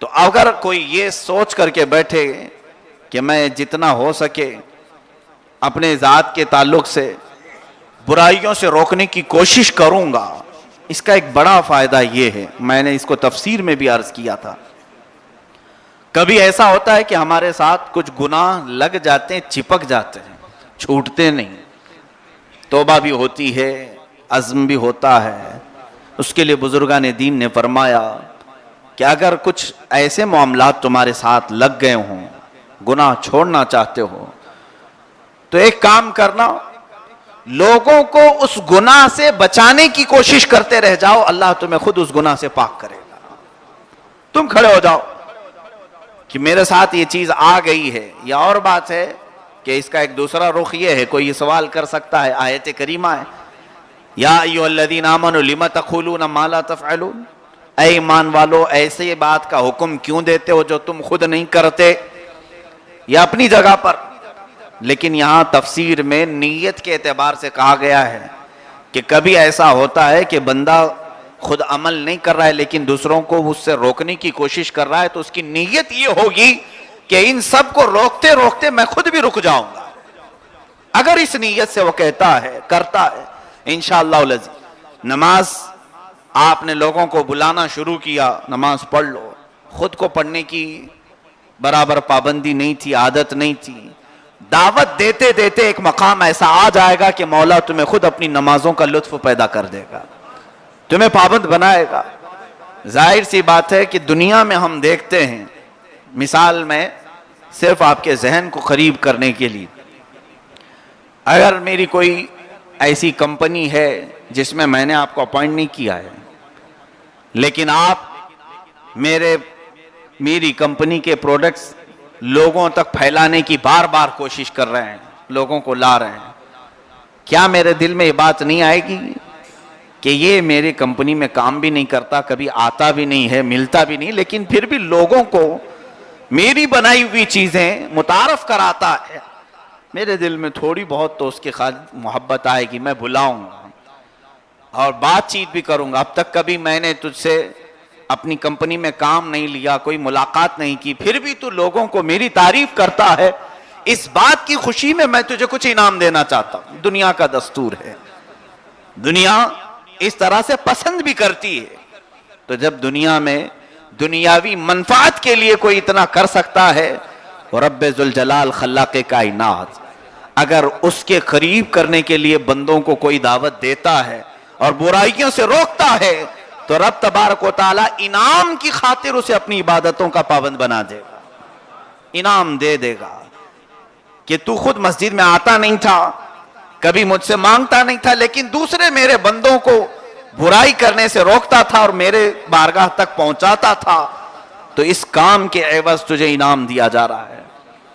تو اگر کوئی یہ سوچ کر کے بیٹھے کہ میں جتنا ہو سکے اپنے ذات کے تعلق سے برائیوں سے روکنے کی کوشش کروں گا، اس کا ایک بڑا فائدہ یہ ہے، میں نے اس کو تفسیر میں بھی عرض کیا تھا، کبھی ایسا ہوتا ہے کہ ہمارے ساتھ کچھ گناہ لگ جاتے ہیں، چپک جاتے ہیں، چھوٹتے نہیں، توبہ بھی ہوتی ہے، عزم بھی ہوتا ہے۔ اس کے لیے بزرگان دین نے فرمایا کہ اگر کچھ ایسے معاملات تمہارے ساتھ لگ گئے ہوں، گناہ چھوڑنا چاہتے ہو، تو ایک کام کرنا، لوگوں کو اس گناہ سے بچانے کی کوشش کرتے رہ جاؤ، اللہ تمہیں خود اس گناہ سے پاک کرے گا۔ تم کھڑے ہو جاؤ کہ میرے ساتھ یہ چیز آ گئی ہے۔ یہ اور بات ہے کہ اس کا ایک دوسرا رخ یہ ہے، کوئی یہ سوال کر سکتا ہے، آیت کریمہ ہے، یا ایھا الذین آمنوا لم تقولون ما لا تفعلون، اے ایمان والو ایسے بات کا حکم کیوں دیتے ہو جو تم خود نہیں کرتے؟ یہ اپنی جگہ پر، لیکن یہاں تفسیر میں نیت کے اعتبار سے کہا گیا ہے کہ کبھی ایسا ہوتا ہے کہ بندہ خود عمل نہیں کر رہا ہے لیکن دوسروں کو اس سے روکنے کی کوشش کر رہا ہے، تو اس کی نیت یہ ہوگی کہ ان سب کو روکتے روکتے میں خود بھی رک جاؤں گا۔ اگر اس نیت سے وہ کہتا ہے، کرتا ہے، انشاءاللہ العزیز نماز آپ نے لوگوں کو بلانا شروع کیا، نماز پڑھ لو، خود کو پڑھنے کی برابر پابندی نہیں تھی، عادت نہیں تھی، دعوت دیتے دیتے ایک مقام ایسا آ جائے گا کہ مولا تمہیں خود اپنی نمازوں کا لطف پیدا کر دے گا، تمہیں پابند بنائے گا۔ ظاہر سی بات ہے کہ دنیا میں ہم دیکھتے ہیں، مثال میں صرف آپ کے ذہن کو قریب کرنے کے لیے، اگر میری کوئی ایسی کمپنی ہے جس میں نے آپ کو اپوائنٹ نہیں کیا ہے، لیکن آپ میری کمپنی کے پروڈکٹس لوگوں تک پھیلانے کی بار بار کوشش کر رہے ہیں، لوگوں کو لا رہے ہیں، کیا میرے دل میں یہ بات نہیں آئے گی کہ یہ میری کمپنی میں کام بھی نہیں کرتا، کبھی آتا بھی نہیں ہے، ملتا بھی نہیں، لیکن پھر بھی لوگوں کو میری بنائی ہوئی چیزیں متعارف کراتا ہے؟ میرے دل میں تھوڑی بہت تو اس کے خالص محبت آئے گی، میں بلاؤں گا اور بات چیت بھی کروں گا۔ اب تک کبھی میں نے تجھ سے اپنی کمپنی میں کام نہیں لیا، کوئی ملاقات نہیں کی، پھر بھی تو لوگوں کو میری تعریف کرتا ہے، اس بات کی خوشی میں تجھے کچھ انعام دینا چاہتا ہوں۔ دنیا کا دستور ہے، دنیا اس طرح سے پسند بھی کرتی ہے۔ تو جب دنیا میں دنیاوی منفعت کے لیے کوئی اتنا کر سکتا ہے، رب ذوالجلال خلاق کائنات اگر اس کے قریب کرنے کے لیے بندوں کو کوئی دعوت دیتا ہے اور برائیوں سے روکتا ہے، تو رب تبارک و تعالی انعام کی خاطر اسے اپنی عبادتوں کا پابند بنا دے گا، انعام دے دے گا کہ تو خود مسجد میں آتا نہیں تھا، کبھی مجھ سے مانگتا نہیں تھا، لیکن دوسرے میرے بندوں کو برائی کرنے سے روکتا تھا اور میرے بارگاہ تک پہنچاتا تھا، تو اس کام کے عوض تجھے انعام دیا جا رہا ہے۔